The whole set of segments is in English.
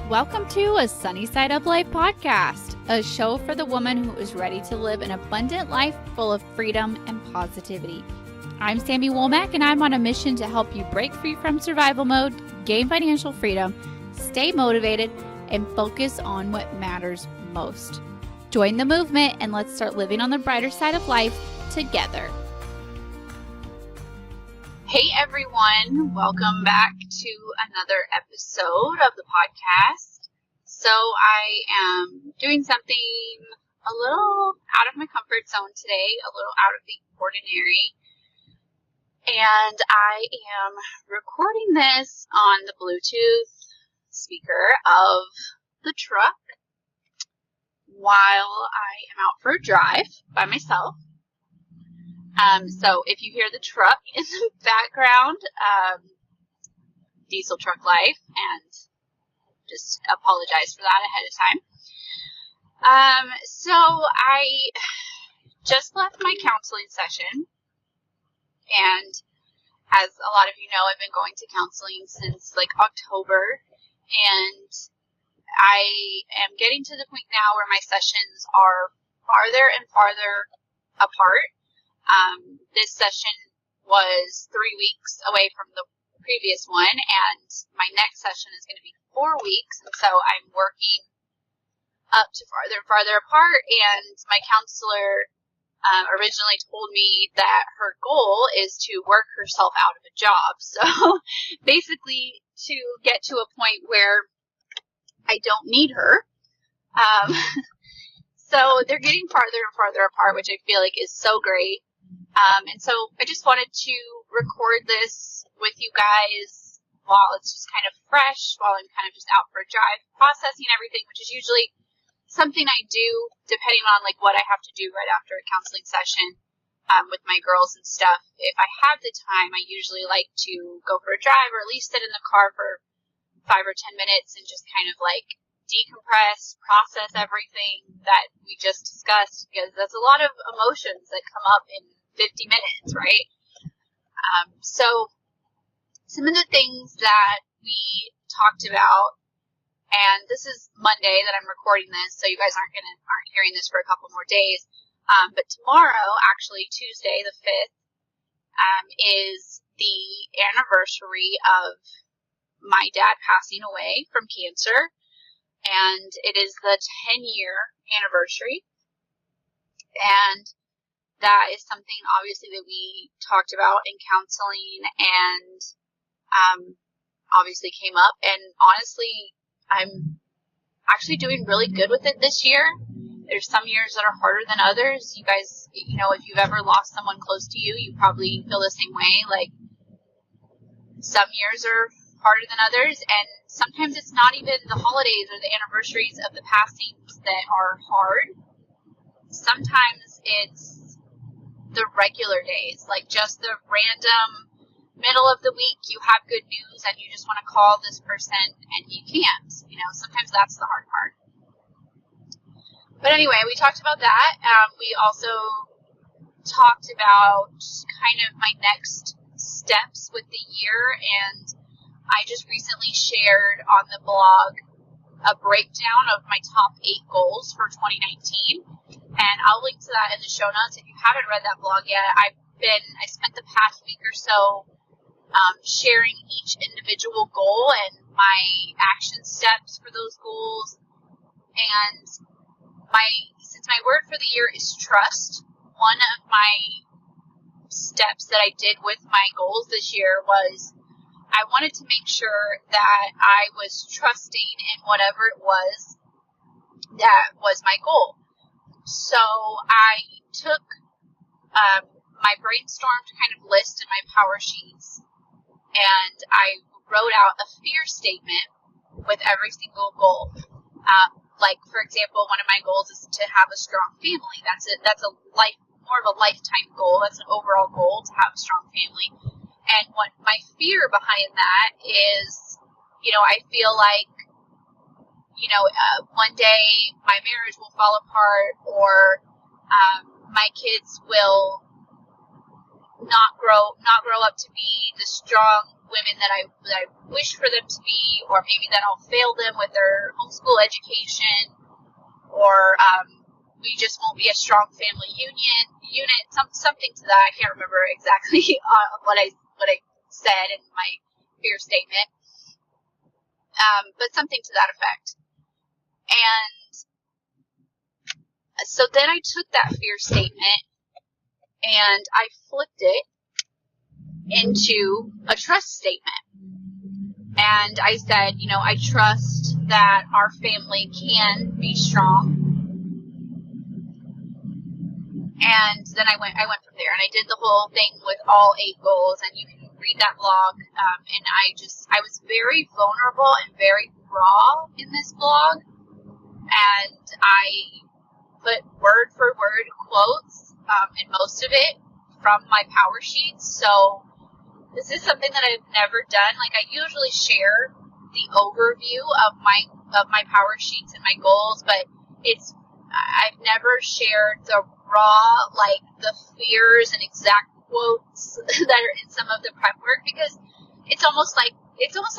Welcome to a Sunny Side Up Life podcast, a show for the woman who is ready to live an abundant life full of freedom and positivity. I'm Sammy Womack, and I'm on a mission to help you break free from survival mode, gain financial freedom, stay motivated, and focus on what matters most. Join the movement and let's start living on the brighter side of life together. Hey everyone, welcome back to another episode of the podcast. So I am doing something a little out of my comfort zone today, a little out of the ordinary. And I am recording this on the Bluetooth speaker of the truck while I am out for a drive by myself. So if you hear the truck in the background, diesel truck life, and just apologize for that ahead of time. So I just left my counseling session, and as a lot of you know, I've been going to counseling since like October, and I am getting to the point now where my sessions are farther and farther apart. This session was 3 weeks away from the previous one, and my next session is going to be 4 weeks, and so I'm working up to farther and farther apart, and my counselor originally told me that her goal is to work herself out of a job, so basically to get to a point where I don't need her. So they're getting farther and farther apart, which I feel like is so great. And so I just wanted to record this with you guys while it's just kind of fresh, while I'm kind of just out for a drive, processing everything, which is usually something I do depending on like what I have to do right after a counseling session with my girls and stuff. If I have the time, I usually like to go for a drive or at least sit in the car for 5 or 10 minutes and just kind of like decompress, process everything that we just discussed, because there's a lot of emotions that come up in 50 minutes, right? So some of the things that we talked about, and this is Monday that I'm recording this, so you guys aren't hearing this for a couple more days. But tomorrow, actually Tuesday the 5th, is the anniversary of my dad passing away from cancer, and it is the 10-year anniversary. And that is something obviously that we talked about in counseling, and obviously came up. And honestly, I'm actually doing really good with it this year. There's some years that are harder than others. You guys, you know, if you've ever lost someone close to you, you probably feel the same way. Like, some years are harder than others, and sometimes it's not even the holidays or the anniversaries of the passings that are hard. Sometimes it's the regular days, like just the random middle of the week, you have good news and you just want to call this person and you can't, you know, sometimes that's the hard part. But anyway, we talked about that. We also talked about kind of my next steps with the year, and I just recently shared on the blog a breakdown of my top 8 goals for 2019. And I'll link to that in the show notes if you haven't read that blog yet. I spent the past week or so sharing each individual goal and my action steps for those goals. And since my word for the year is trust, one of my steps that I did with my goals this year was I wanted to make sure that I was trusting in whatever it was that was my goal. So I took my brainstormed kind of list in my power sheets, and I wrote out a fear statement with every single goal. Like, for example, one of my goals is to have a strong family. That's a more of a lifetime goal. That's an overall goal, to have a strong family. And what my fear behind that is, you know, I feel like, you know, one day my marriage will fall apart, or my kids will not grow up to be the strong women that I wish for them to be, or maybe that I'll fail them with their homeschool education, or we just won't be a strong family unit, something to that. I can't remember exactly what I said in my fear statement, but something to that effect. And so then I took that fear statement and I flipped it into a trust statement. And I said, I trust that our family can be strong. And then I went from there, and I did the whole thing with all 8 goals, and you can read that blog. And I was very vulnerable and very raw in this blog, and I put word for word quotes, and most of it from my power sheets. So this is something that I've never done. Like, I usually share the overview of my power sheets and my goals, but I've never shared the raw, like the fears and exact quotes that are in some of the prep work, because it's almost like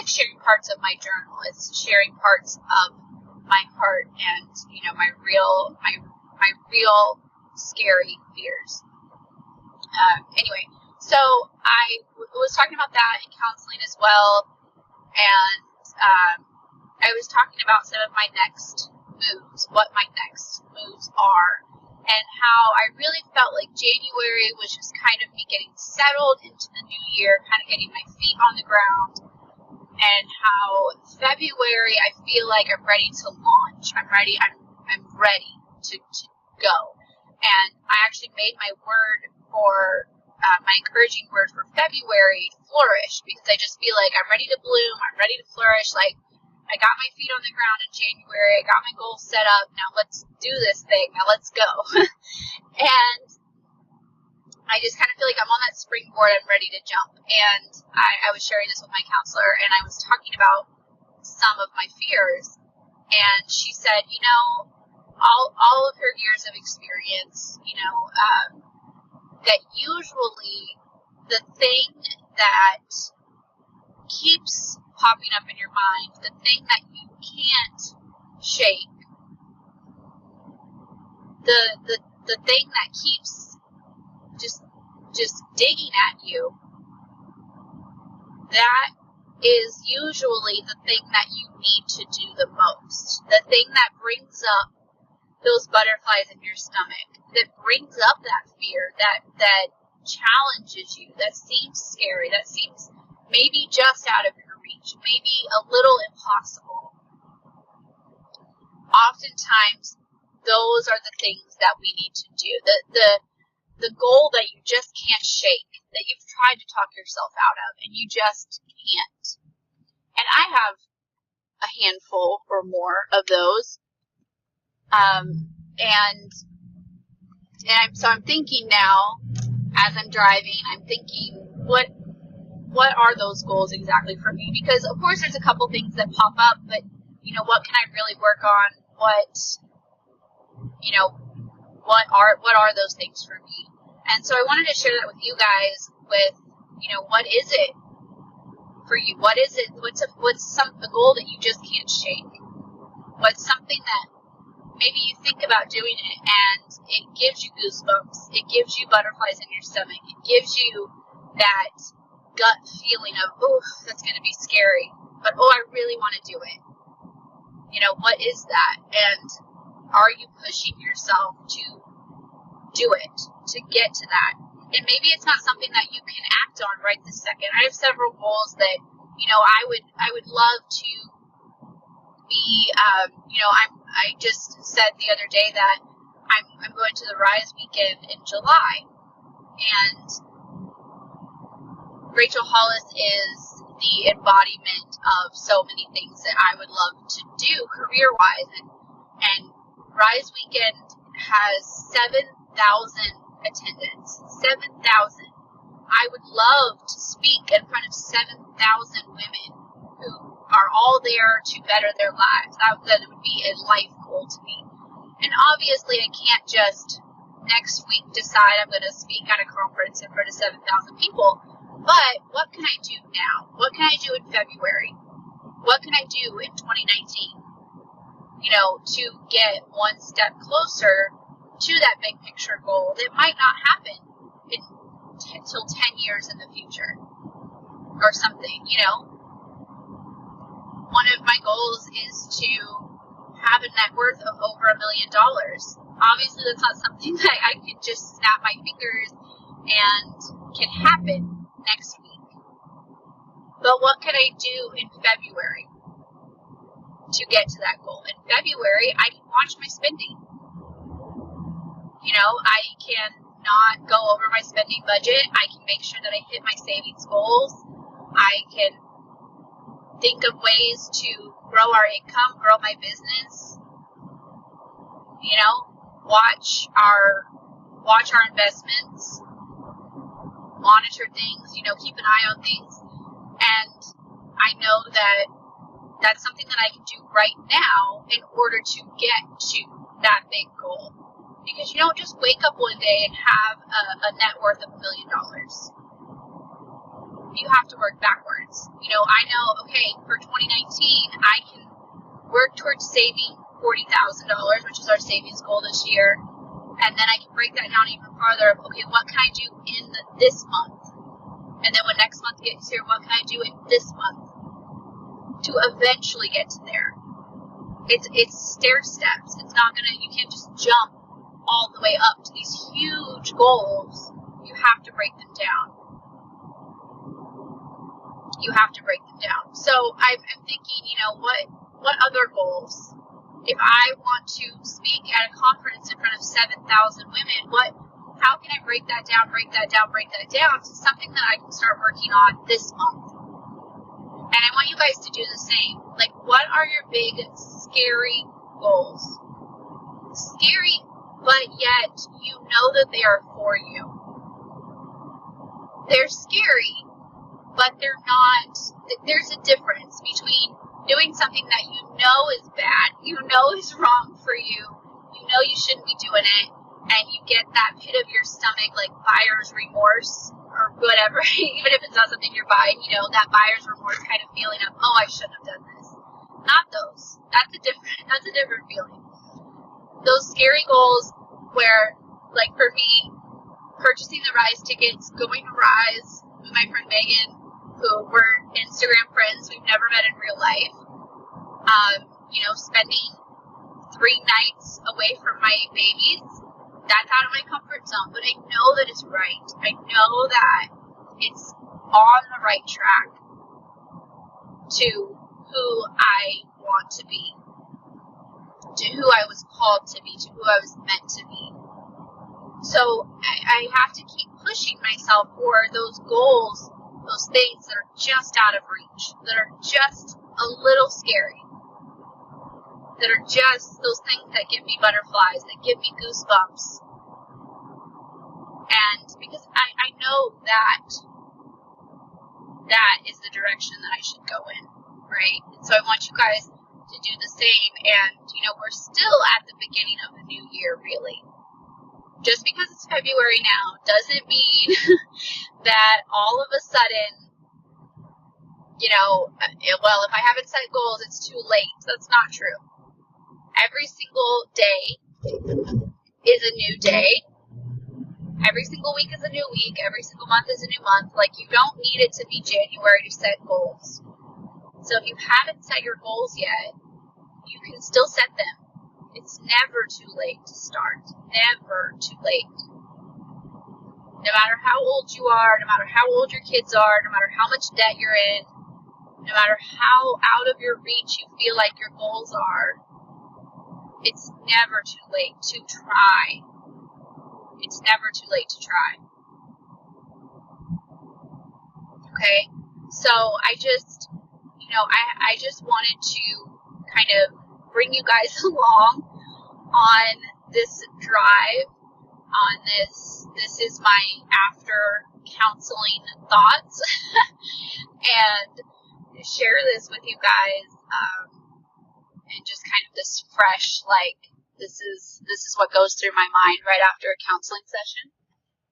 sharing parts of my journal. It's sharing parts of my heart and my real scary fears. Anyway, so I was talking about that in counseling as well, and I was talking about some of my next moves, what my next moves are, and how I really felt like January was just kind of me getting settled into the new year, kind of getting my feet on the ground, and how February I feel like I'm ready to launch. I'm ready to go. And I actually made my word for my encouraging word for February flourish, because I just feel like I'm ready to bloom, I'm ready to flourish. Like, I got my feet on the ground in January, I got my goals set up, now let's do this thing, now let's go. And I just kind of feel like I'm on that springboard, I'm ready to jump. And I was sharing this with my counselor, and I was talking about some of my fears, and she said, all of her years of experience, that usually the thing that keeps popping up in your mind, the thing that you can't shake, the thing that keeps just digging at you, that is usually the thing that you need to do the most. The thing that brings up those butterflies in your stomach, that brings up that fear, that challenges you, that seems scary, that seems maybe just out of your reach, maybe a little impossible. Oftentimes, those are the things that we need to do. The goal that you just can't shake, that you've tried to talk yourself out of, and you just can't. And I have a handful or more of those. So I'm thinking now, as I'm driving, I'm thinking, what are those goals exactly for me? Because of course there's a couple things that pop up, but what can I really work on? What are those things for me? And so I wanted to share that with you guys, with, what is it for you? What is it? What's a goal that you just can't shake? What's something that maybe you think about doing it and it gives you goosebumps, it gives you butterflies in your stomach, it gives you that gut feeling of, oh, that's going to be scary, but oh, I really want to do it. What is that? And are you pushing yourself to do it, to get to that? And maybe it's not something that you can act on right this second. I have several goals that, I would love to be, I just said the other day that I'm going to the Rise weekend in July, and Rachel Hollis is the embodiment of so many things that I would love to do career-wise, and Rise weekend has 7,000 attendants. 7,000. I would love to speak in front of 7,000 women who are all there to better their lives. That would be a life goal to me. And obviously I can't just next week decide I'm going to speak at a conference in front of 7,000 people, But what can I do now? What can I do in February? What can I do in 2019? To get one step closer to that big picture goal that might not happen until 10 years in the future or something. One of my goals is to have a net worth of over $1 million. Obviously, that's not something that I can just snap my fingers and can happen next week. But what can I do in February to get to that goal? In February, I can watch my spending. I can not go over my spending budget. I can make sure that I hit my savings goals. I can think of ways to grow our income, grow my business. Watch our investments, monitor things, keep an eye on things. And I know that that's something that I can do right now in order to get to that big goal. Because you don't just wake up one day and have a net worth of $1 million. You have to work backwards. I know, okay, for 2019, I can work towards saving $40,000, which is our savings goal this year. And then I can break that down even farther. Okay, what can I do in this month? And then when next month gets here, what can I do in this month to eventually get to there? It's stair steps. It's not you can't just jump all the way up to these huge goals. You have to break them down. So I'm thinking, what other goals? If I want to speak at a conference in front of 7,000 women, how can I break that down to something that I can start working on this month? And I want you guys to do the same. What are your big, scary goals? Scary, but yet you know that they are for you. They're scary, but they're not. There's a difference between doing something that you know is bad, is wrong for you, you shouldn't be doing it, and you get that pit of your stomach, like buyer's remorse or whatever, even if it's not something you're buying, that buyer's remorse kind of feeling of, oh, I shouldn't have done this. Not those. That's a different feeling. Those scary goals where, for me, purchasing the Rise tickets, going to Rise with my friend Megan, who we're Instagram friends, we've never met in real life, spending 3 nights away from my babies, that's out of my comfort zone, but I know that it's right. I know that it's on the right track to who I want to be, to who I was called to be, to who I was meant to be. So I have to keep pushing myself for those goals, those things that are just out of reach, that are just a little scary, that are just those things that give me butterflies, that give me goosebumps. And because I know that is the direction that I should go in, right? And so I want you guys to do the same. And, we're still at the beginning of the new year, really. Just because it's February now doesn't mean that all of a sudden, if I haven't set goals, it's too late. That's not true. Every single day is a new day. Every single week is a new week. Every single month is a new month. You don't need it to be January to set goals. So if you haven't set your goals yet, you can still set them. It's never too late to start. Never too late. No matter how old you are, no matter how old your kids are, no matter how much debt you're in, no matter how out of your reach you feel like your goals are, it's never too late to try. It's never too late to try. Okay? So I just wanted to kind of bring you guys along on this drive, on this is my after counseling thoughts, and share this with you guys, and just kind of this fresh, this is what goes through my mind right after a counseling session.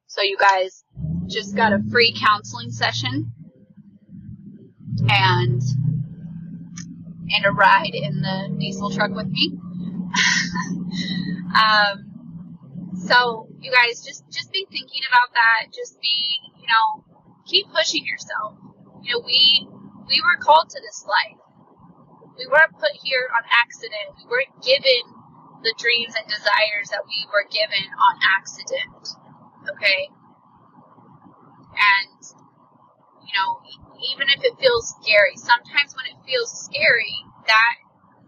So you guys just got a free counseling session and a ride in the diesel truck with me. So you guys just be thinking about that. Just be, keep pushing yourself. We were called to this life. We weren't put here on accident. We weren't given the dreams and desires that we were given on accident. Okay? And, even if it feels scary, sometimes when it feels scary,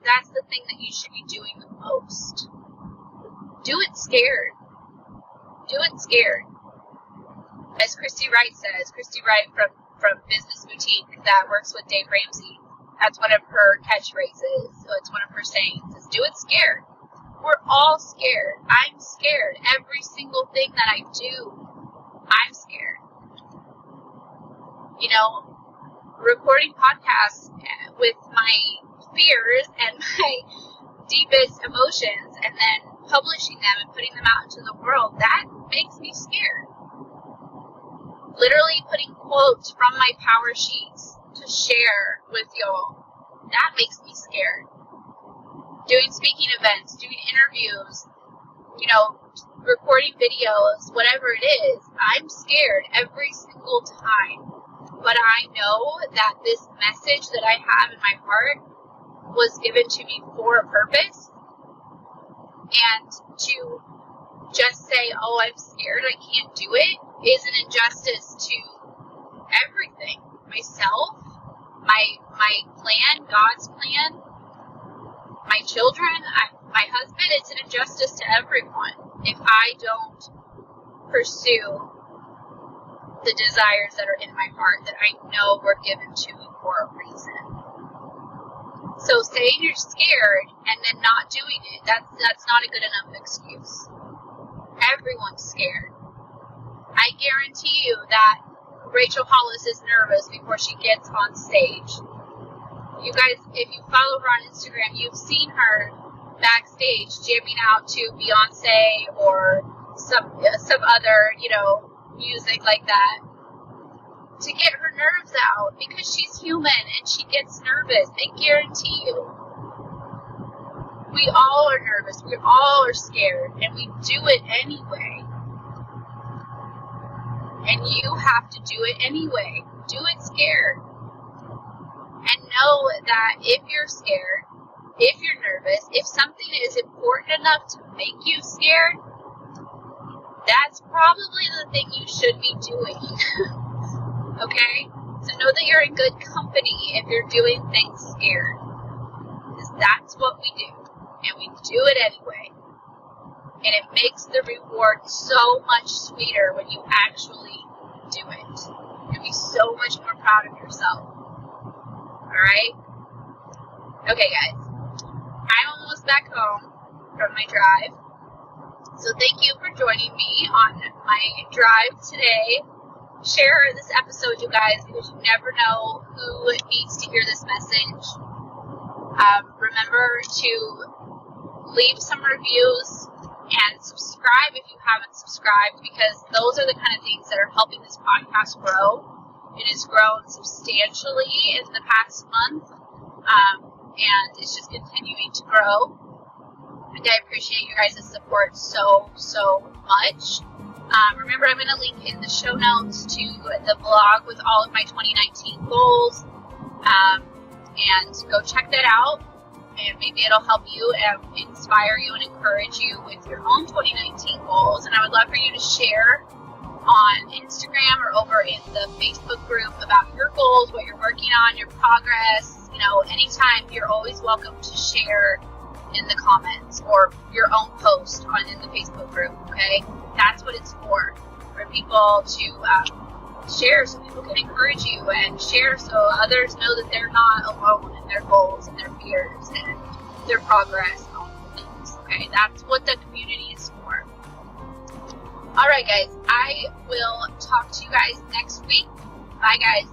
that's the thing that you should be doing the most. Do it scared. Do it scared. As Christy Wright says, Christy Wright from Business Boutique that works with Dave Ramsey, that's one of her catchphrases. So it's one of her sayings is do it scared. We're all scared. I'm scared. Every single thing that I do, I'm scared. Recording podcasts with my fears and my deepest emotions and then publishing them and putting them out into the world, that makes me scared. Literally putting quotes from my power sheets to share with y'all, that makes me scared. Doing speaking events, doing interviews, recording videos, whatever it is, I'm scared every single time. But I know that this message that I have in my heart was given to me for a purpose. And to just say, oh, I'm scared, I can't do it, is an injustice to everything. Myself, my plan, God's plan, my children, my husband. It's an injustice to everyone if I don't pursue the desires that are in my heart that I know were given to me for a reason. So saying you're scared and then not doing it, that's not a good enough excuse. Everyone's scared. I guarantee you that Rachel Hollis is nervous before she gets on stage. You guys, if you follow her on Instagram, you've seen her backstage jamming out to Beyonce or some other, music like that to get her nerves out because she's human and she gets nervous. I guarantee you. We all are nervous. We all are scared and we do it anyway. And you have to do it anyway. Do it scared. And know that if you're scared, if you're nervous, if something is important enough to make you scared, that's probably the thing you should be doing. Okay? So know that you're in good company if you're doing things scared. Because that's what we do. And we do it anyway. And it makes the reward so much sweeter when you actually do it. You'll be so much more proud of yourself. Alright? Okay, guys. I'm almost back home from my drive. So thank you for joining me on my drive today. Share this episode, you guys, because you never know who needs to hear this message. Remember to leave some reviews and subscribe if you haven't subscribed, because those are the kind of things that are helping this podcast grow. It has grown substantially in the past month, and it's just continuing to grow. And I appreciate you guys' support so much. Remember, I'm going to link in the show notes to the blog with all of my 2019 goals, and go check that out, and maybe it'll help you and inspire you and encourage you with your own 2019 goals. And I would love for you to share on Instagram or over in the Facebook group about your goals, what you're working on, your progress. Anytime, you're always welcome to share in the comments or your own post in the Facebook group, okay? That's what it's for people to share so people can encourage you and share so others know that they're not alone in their goals and their fears and their progress and all the things, okay? That's what the community is for. All right, guys, I will talk to you guys next week. Bye, guys.